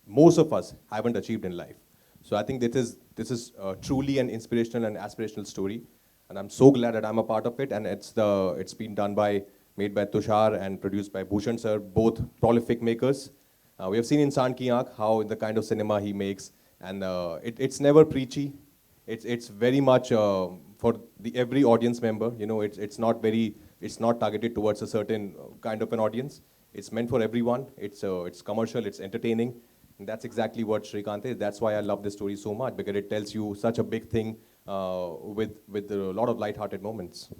most of us haven't achieved in life. So I think this is truly an inspirational and aspirational story. And I'm so glad that I'm a part of it. And it's been made by Tushar and produced by Bhushan sir, both prolific makers. We have seen Insaan Ki Aankh, how the kind of cinema he makes. And it's never preachy. It's very much for every audience member. It's not targeted towards a certain kind of an audience. It's meant for everyone. It's commercial, it's entertaining. And that's exactly what Srikanth is. That's why I love this story so much, because it tells you such a big thing with a lot of light-hearted moments.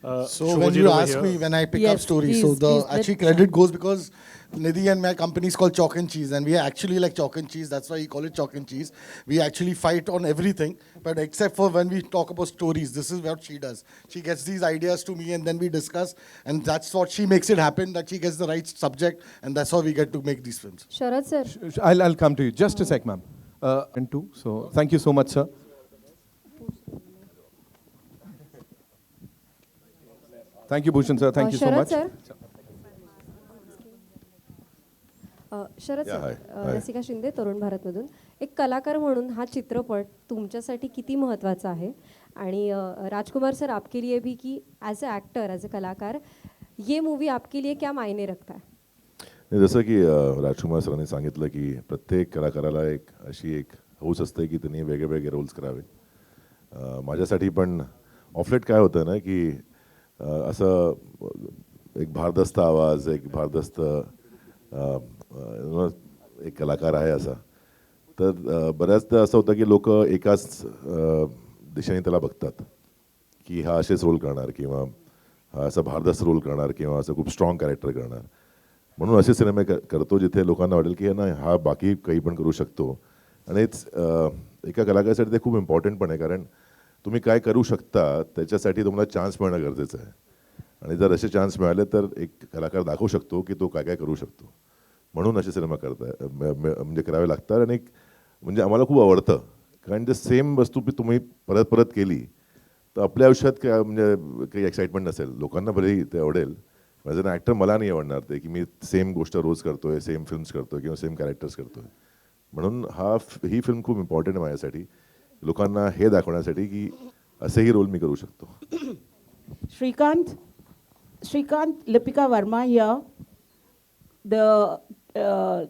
So when you ask me, when I pick up Yes, stories, so please, the please, actually let credit goes because Nidhi and my company is called Chalk and Cheese, and we are actually like chalk and cheese. That's why we call it Chalk and Cheese. We actually fight on everything, but except for when we talk about stories, this is what she does. She gets these ideas to me, and then we discuss, and that's what she makes it happen. That she gets the right subject, and that's how we get to make these films. Sharad sir. I'll come to you. Just a sec, ma'am. And two. So thank you so much, sir. Thank you, Bhushan sir. Thank you so Sharad much. sir. Sharad Yeah, sir, hi. रसिका शिंदे तरुण भारतमधून एक कलाकार म्हणून हा चित्रपट तुमच्यासाठी किती महत्त्वाचा आहे आणि राजकुमार सर आपके लिए भी कि as a actor as a कलाकार ये मूवी आपके लिए क्या मायने रखता है? नाही, जसं की राजकुमार सरांनी सांगितलं की प्रत्येक कलाकाराला एक अशी एक हौस असते की त्यांनी वेगळे वेगळे रोल्स करावे. माझ्यासाठी पण ऑफलेट काय होतं ना की असं एक भारदस्त आवाज, एक भारदस्त एक कलाकार आहे असा, तर बऱ्याचदा असं होतं की लोक एकाच दिशेने त्याला बघतात की हा असेच रोल करणार किंवा हा असं भारदस्त रोल करणार किंवा असं खूप स्ट्रॉंग कॅरेक्टर करणार. म्हणून असे सिनेमे करतो जिथे लोकांना वाटेल की नाही हा बाकी काही पण करू शकतो. आणि एका कलाकारासाठी ते खूप इम्पॉर्टंट पण आहे, कारण तुम्ही काय करू शकता त्याच्यासाठी तुम्हाला चान्स मिळणं गरजेचं आहे. आणि जर असे चान्स मिळाले तर एक कलाकार दाखवू शकतो की तो काय काय करू शकतो. म्हणून असे सिनेमा म्हणजे करावे लागतात. आणि म्हणजे आम्हाला खूप आवडतं, कारण ते सेम वस्तू तुम्ही परत परत केली तर आपल्या आयुष्यात काय म्हणजे काही एक्साइटमेंट नसेल. लोकांना भलेही ते आवडेल, ॲज अन ॲक्टर मला नाही आवडणार ते की मी सेम गोष्ट रोज करतोय, सेम फिल्म्स करतोय किंवा सेम कॅरेक्टर्स करतोय. म्हणून ही फिल्म खूप इम्पॉर्टंट आहे माझ्यासाठी, लोकांना हे दाखवण्यासाठी की असेही रोल मी करू शकतो. Srikanth, Lipika Verma here. The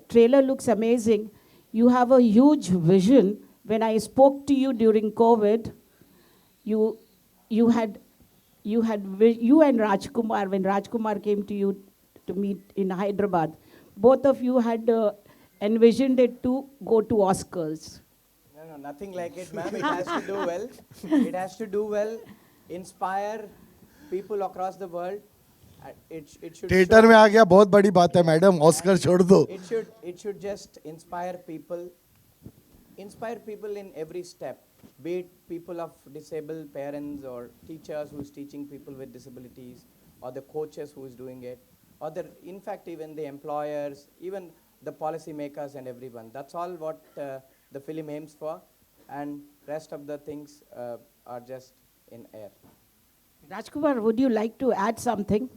trailer looks amazing. You have a huge vision. When I spoke to you during COVID, you and Rajkummar, when Rajkummar came to you to meet in Hyderabad, both of you had envisioned it to go to Oscars. No, nothing like it, ma'am. It has to do well. It has to do well, inspire people across the world. It should. Theatre में आ गया, बहुत बड़ी बात है madam, Oscar छोड़ दो. It should just inspire people in every step. Be it people of disabled parents or teachers who's teaching people with disabilities, or the coaches who is doing it, or in fact even the employers, even the policy makers and everyone. That's all what the film aims for, and rest of the things are just in air. Rajkumar, would you like to add something?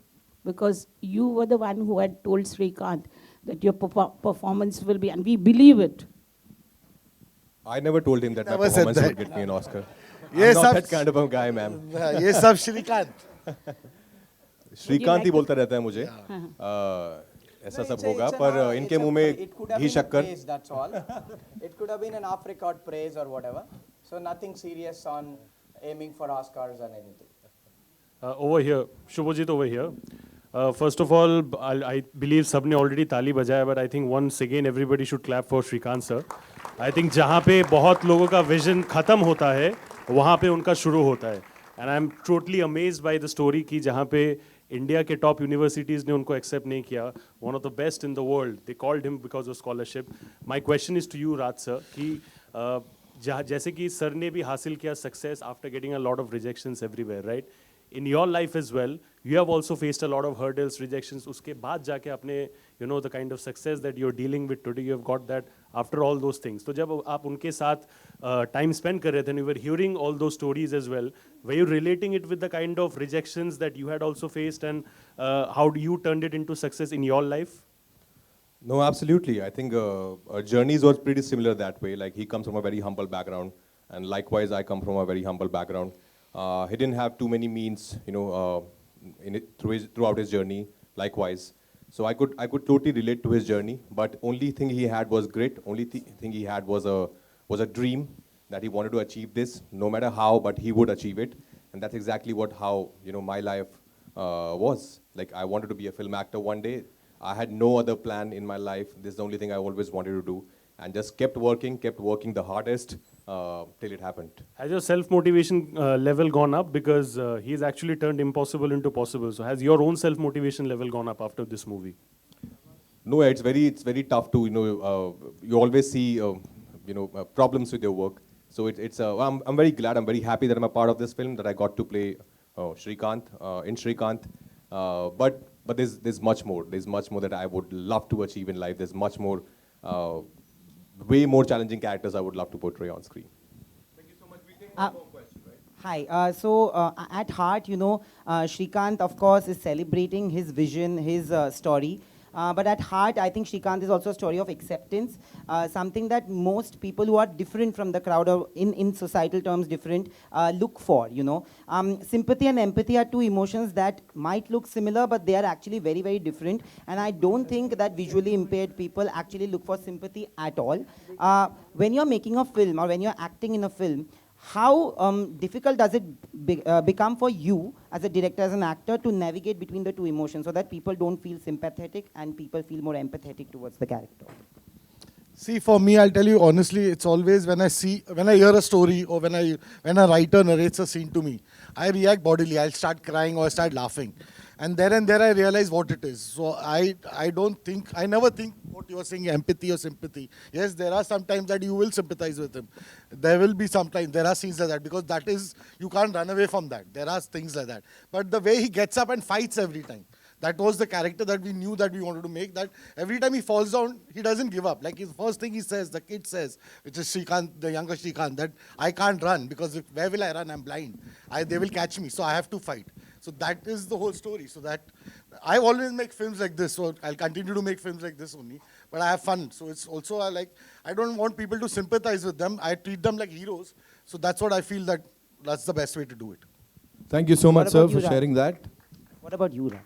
Because you were the one who had told Srikanth that your performance will be, and we believe it. I never told him that my Never said performance would that. get me an Oscar. Yes, I'm not that kind of a guy, ma'am. ये सब श्रीकांत. श्रीकांत ही बोलता रहता है मुझे ऐसा सब होगा, पर इनके मुंह में घी शक्कर. That's all. It could have been an off-record praise or whatever. So nothing serious on aiming for Oscars or anything. Over here, Shubhajit over here. First of all, I believe सबने already ताली बजाया, but I think once again everybody should clap for Srikanth sir. I think जहाँ पे बहुत लोगों का vision खत्म होता है, वहाँ पे उनका शुरू होता है. And I'm totally amazed by the story कि जहाँ पे इंडिया के top universities ने उनको accept नहीं किया. One of the best in the world. They called him because of scholarship. My question is to you, Raj sir, कि जैसे कि सर ने भी हासिल किया success after getting a lot of rejections everywhere, right? In your life as well, you have also faced a lot of hurdles, rejections. उसके बाद जाके अपने, you know, the kind of success that you're dealing with today, you have got that after all those things. तो जब आप उनके साथ time spend कर रहे थे, and you were hearing all those stories as well, were you relating it with the kind of rejections that you had also faced, and how you turned it into success in your life? No, absolutely. I think our journeys was pretty similar that way. Like he comes from a very humble background, and likewise I come from a very humble background. He didn't have too many means, you know, throughout his journey. Likewise, so I could totally relate to his journey. But only thing he had was grit. Only thing he had was a dream that he wanted to achieve this, no matter how, but he would achieve it. And that's exactly how you know my life was. Like I wanted to be a film actor one day. I had no other plan in my life. This is the only thing I always wanted to do, and just kept working the hardest till it happened. Has your self-motivation level gone up because he's actually turned impossible into possible? So has your own self-motivation level gone up after this movie? No, it's very tough to you always see problems with your work. So I'm very glad, I'm very happy that I'm a part of this film, that I got to play Srikanth in Srikanth. But there's much more. There's much more that I would love to achieve in life. There's much more, way more challenging characters I would love to portray on screen. Hi. At heart, Srikanth, of course, is celebrating his vision, his story. But at heart, I think Srikanth is also a story of acceptance, something that most people who are different from the crowd, or in societal terms different, look for, Sympathy and empathy are two emotions that might look similar, but they are actually very, very different. And I don't think that visually impaired people actually look for sympathy at all. When you're making a film or when you're acting in a film, how difficult does it become for you as a director, as an actor, to navigate between the two emotions so that people don't feel sympathetic and people feel more empathetic towards the character? See, for me, I'll tell you honestly, it's always when I hear a story or when a writer narrates a scene to me, I react bodily. I'll start crying or I start laughing. And there I realize what it is. So I never think what you are saying, empathy or sympathy. Yes, there are some times that you will sympathize with him. There will be sometimes, there are scenes like that, because that is, you can't run away from that. There are things like that. But the way he gets up and fights every time, that was the character that we knew that we wanted to make, that every time he falls down, he doesn't give up. Like his first thing he says, the kid says, which is Srikanth, the younger Srikanth, that I can't run because where will I run? I'm blind. They will catch me, so I have to fight. So that is the whole story. So that I always make films like this, so I'll continue to make films like this only. But I have fun. So it's also I don't want people to sympathize with them. I treat them like heroes. So that's what I feel that's the best way to do it. Thank you so much, sir, for sharing that. What about you, Raj?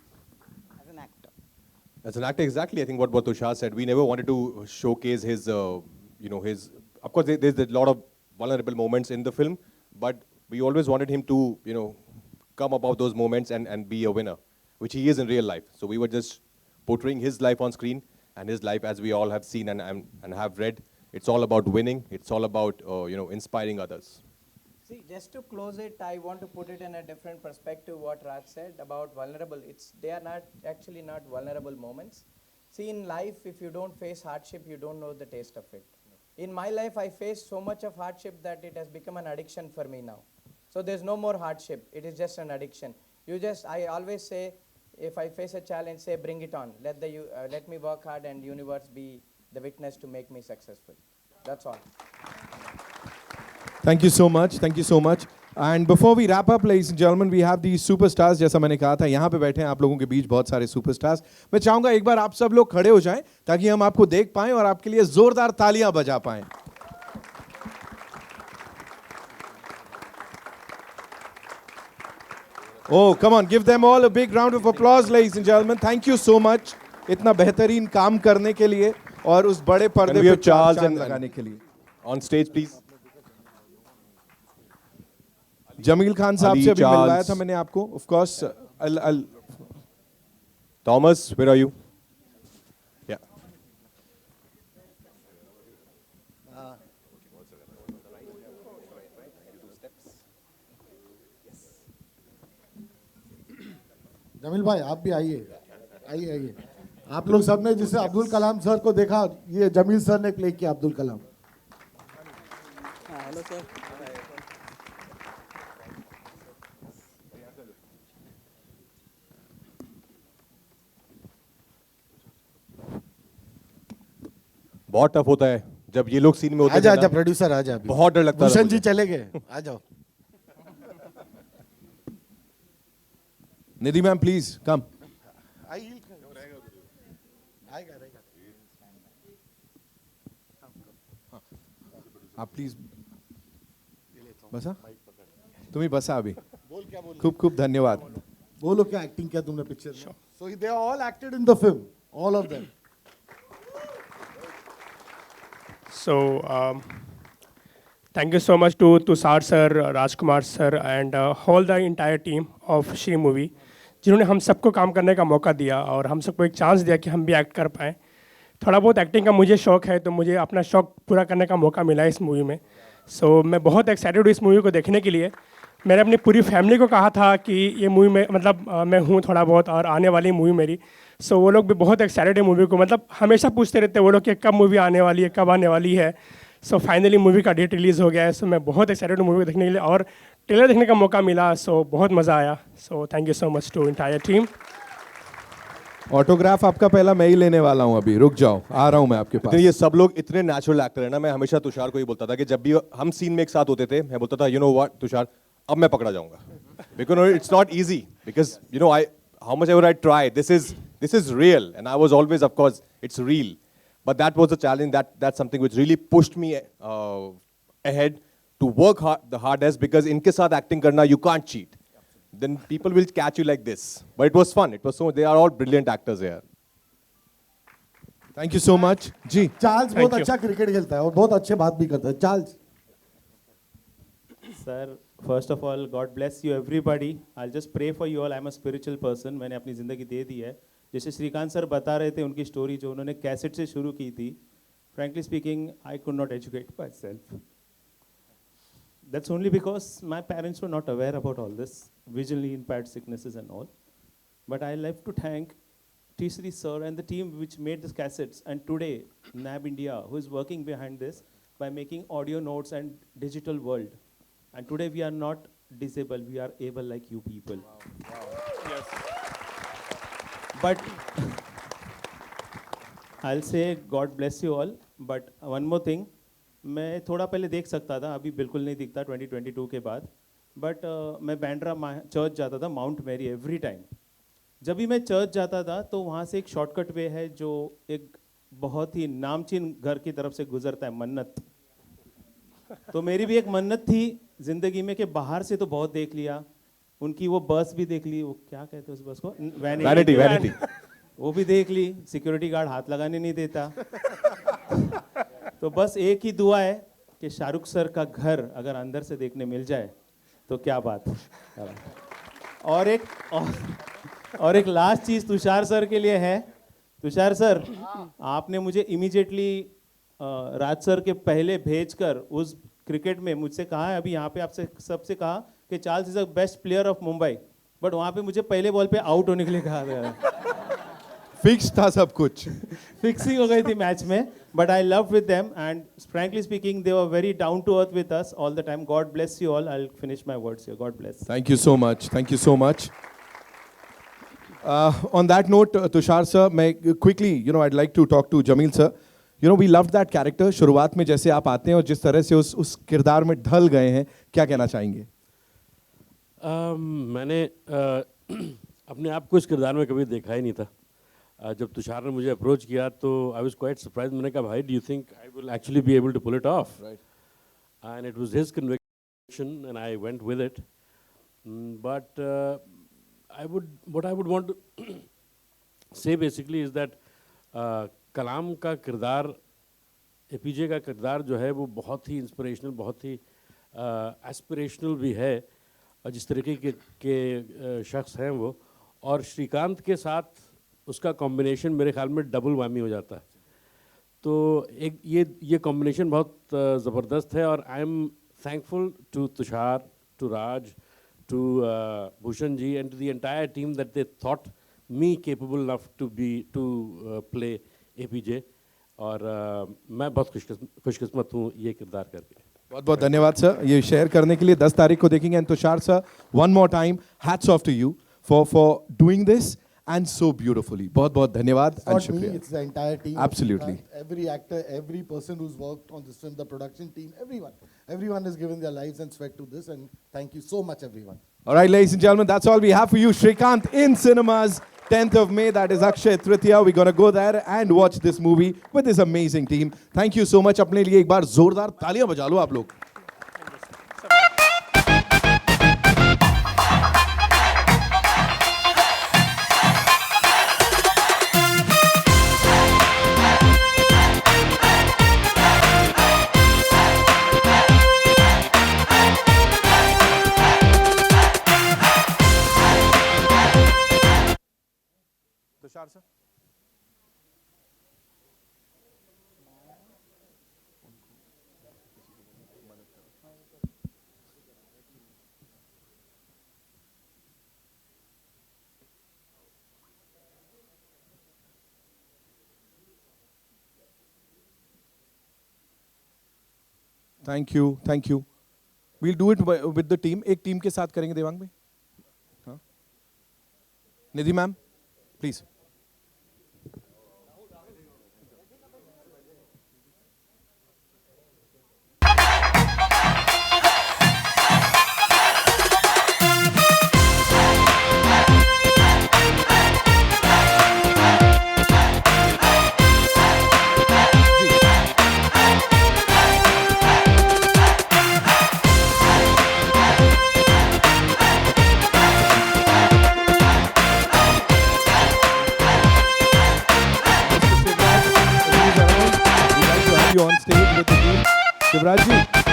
As an actor, exactly. I think what Tushar said. We never wanted to showcase his, his. Of course, there's a lot of vulnerable moments in the film, but we always wanted him to, come above those moments and be a winner, which he is in real life. So we were just portraying his life on screen, and his life, as we all have seen and have read, it's all about winning. It's all about, inspiring others. See, just to close it, I want to put it in a different perspective what Raj said about vulnerable. They are not vulnerable moments. See, in life, if you don't face hardship, you don't know the taste of it. In my life, I faced so much of hardship that it has become an addiction for me now. So there's no more hardship. It is just an addiction. I always say, if I face a challenge, say, bring it on. Let me work hard and universe be the witness to make me successful. That's all. Thank you so much. Thank you so much. And before we wrap up, ladies and gentlemen, we have these superstars. जैसा मैंने कहा था, यहाँ पे बैठे हैं आप लोगों के बीच बहुत सारे superstars. मैं चाहूँगा एक बार आप सब लोग खड़े हो जाएं ताकि हम आपको देख पाएं और आपके लिए जोरदार तालियां बजा पाएं. Oh, come on, give them all a big round of applause, ladies and gentlemen. Thank you so much. इतना बेहतरीन काम करने के लिए और उस बड़े पर्दे पे चार चांद लगाने के लिए. On stage, please. Jameel Khan साहब से अभी मिलवाया था मैंने आपको. Of course, Thomas, where are you? Yeah. Jameel भाई, आप भी आइए. आप लोग सब ने जिसे अब्दुल कलाम सर को देखा, ये जमील सर ने प्ले किया अब्दुल कलाम. Hello sir. बहुत टफ होता है जब ये लोग सीन में होते हैं. आजा प्रोड्यूसर आजा. बहुत डर लगता है. भूषण जी चले गए. आ जाओ. निधि मैम, प्लीज कम. आप प्लीज बसा. तुम्ही बसा अभी. खूप खूप धन्यवाद. बोलो क्या एक्टिंग किया तुमने पिक्चर में. So they are all acted in the film, all of them. So, thank you so much to Tushar sir, Rajkummar sir, and whole the entire team of Shri movie, जिन्होंने हम सबको काम करने का मौका दिया और हम सबको एक चांस दिया कि हम भी एक्ट कर पाएँ. थोड़ा बहुत एक्टिंग का मुझे शौक है, तो मुझे अपना शौक पूरा करने का मौका मिला इस मूवी में. सो मैं बहुत एक्साइटेड हूँ इस मूवी को देखने के लिए। मैंने अपनी पूरी फैमिली को कहा था कि ये मूवी में मतलब मैं हूँ थोड़ा बहुत और आने वाली मूवी मेरी। सो वो लोग भी बहुत एक्साइटेड है मूवी को, मतलब हमेशा पूछते रहते हैं वो लोग कि कब मूवी आने वाली है, कब आने वाली है। सो फाइनली मूवी का डेट रिलीज़ हो गया है। सो मैं बहुत एक्साइटेड हूँ मूवी को देखने के लिए और ट्रेलर देखने का मौका मिला। सो बहुत मज़ा आया। So thank you so much to entire team. Autograph आपका पहला मैं ही लेने वाला हूँ, अभी रुक जाओ, आ रहा हूँ मैं आपके पास। ये सब लोग इतने नेचुरल एक्टर है ना, मैं हमेशा तुषार को ही बोलता था कि जब भी हम सीन में एक साथ होते थे, मैं बोलता था यू नो व्हाट तुषार, अब मैं पकड़ा जाऊंगा, because it's not easy, because you know I how much ever I try, this is real and I was always of course it's real, but that was the challenge, that's something which really pushed me ahead to work hard, the hardest, because इनके साथ acting करना you can't cheat, then people will catch you like this, but it was fun, it was so, they are all brilliant actors here. Thank you so much ji. Charles बहुत अच्छा cricket खेलता है और बहुत अच्छे बात भी करता है। Charles sir, first of all God bless you everybody, I just pray for you all, I am a spiritual person, मैंने अपनी ज़िंदगी दे दी है। जैसे श्रीकांत सर बता रहे थे उनकी स्टोरी जो उन्होंने कैसेट से शुरू की थी, frankly speaking I could not educate my self, that's only because my parents were not aware about all this visually impaired sicknesses and all, but I love to thank T3 sir and the team which made these cassettes, and today NAB India who is working behind this by making audio notes and digital world, and today we are not disabled, we are able like you people. Wow. Yes. But I'll say God bless you all, but one more thing, मैं थोड़ा पहले देख सकता था, अभी बिल्कुल नहीं दिखता 2022 के बाद, बट मैं बैंड्रा चर्च जाता था माउंट मैरी एवरी टाइम। जब भी मैं चर्च जाता था तो वहाँ से एक शॉर्टकट वे है जो एक बहुत ही नामचीन घर की तरफ से गुजरता है, मन्नत। तो मेरी भी एक मन्नत थी जिंदगी में कि बाहर से तो बहुत देख लिया, उनकी वो बस भी देख ली, वो क्या कहते हैं उस बस को, वैनिटी वो भी देख ली, सिक्योरिटी गार्ड हाथ लगाने नहीं देता। तो बस एक ही दुआ है कि शाहरुख सर का घर अगर अंदर से देखने मिल जाए तो क्या बात। और एक लास्ट चीज़ तुषार सर के लिए है। तुषार सर, आपने मुझे इमीडिएटली राज सर के पहले भेजकर उस क्रिकेट में मुझसे कहा है, अभी यहाँ पे आपसे सबसे कहा कि Charles is the best player of Mumbai, but वहाँ पे मुझे पहले बॉल पे आउट होने के लिए कहा गया। फिक्स था सब कुछ, फिक्सिंग हो गई थी मैच में, but I love with them and frankly speaking they were very down to earth with us all the time. God bless you all, I will finish my words here, God bless. Thank you so much, thank you so much. On that note, Tushar sir, मैं quickly, you know, I'd like to talk to Jamil sir. You know, we loved that character. शुरुआत में जैसे आप आते हैं और जिस तरह से उस किरदार में ढल गए हैं, क्या कहना चाहेंगे? मैंने अपने आप को इस किरदार में कभी देखा ही नहीं था। जब तुषार ने मुझे अप्रोच किया तो आई वाज क्वाइट सरप्राइज। मैंने कहा भाई, do you think I will actually be able to pull it off? And it was his conviction and I went with it, but what I would want to say basically is that Kalam का किरदार, APJ का किरदार जो है वो बहुत ही inspirational, बहुत ही aspirational भी है, और जिस तरीके के शख्स हैं वो, और श्रीकांत के साथ उसका कॉम्बिनेशन मेरे ख्याल में डबल वामी हो जाता है। तो एक ये कॉम्बिनेशन बहुत ज़बरदस्त है, और I am thankful to Tushar, to Raj, to Bhushan ji and to the entire team that they thought me capable enough to play APJ, और मैं बहुत खुशकिस्मत हूँ ये किरदार करके। बहुत बहुत धन्यवाद सर ये शेयर करने के लिए। 10 तारीख को देखेंगे। And Tushar sir, one more time hats off to you for doing this and so beautifully. बहुत बहुत धन्यवाद and शुक्रिया. It's the entire team. Absolutely. Every actor, every person who's worked on this film, the production team, everyone has given their lives and sweat to this, and thank you so much, everyone. All right, ladies and gentlemen, that's all we have for you. Srikanth in cinemas, 10th of May. That is Akshay Tritiya. We're going to go there and watch this movie with this amazing team. Thank you so much. अपने लिए एक बार जोरदार तालियां बजा लो आप लोग. Tushar sir, Thank you, thank you. We'll do it with the team. एक team के साथ करेंगे देवांग भाई. हाँ. निधि ma'am, please. You on stage with the team. Shivraj ji.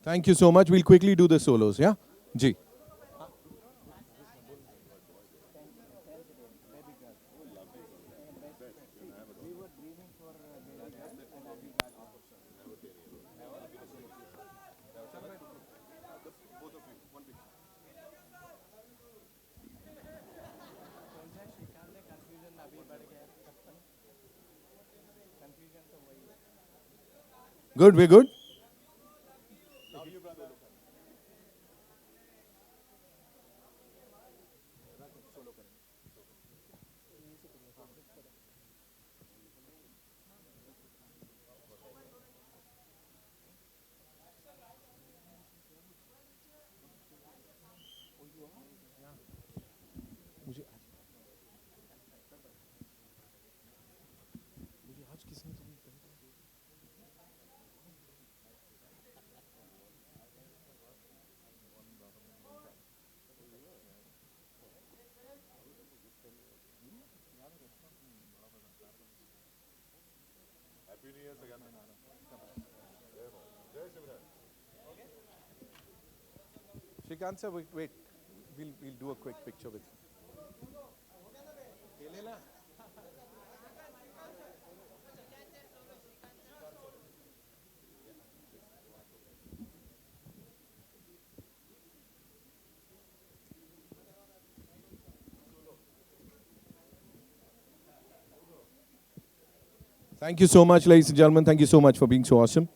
Thank you so much. We'll quickly do the solos, yeah? Ji. Good, we're good. Srikanth sir, wait. We'll do a quick picture with you. Thank you so much, ladies and gentlemen. Thank you so much for being so awesome.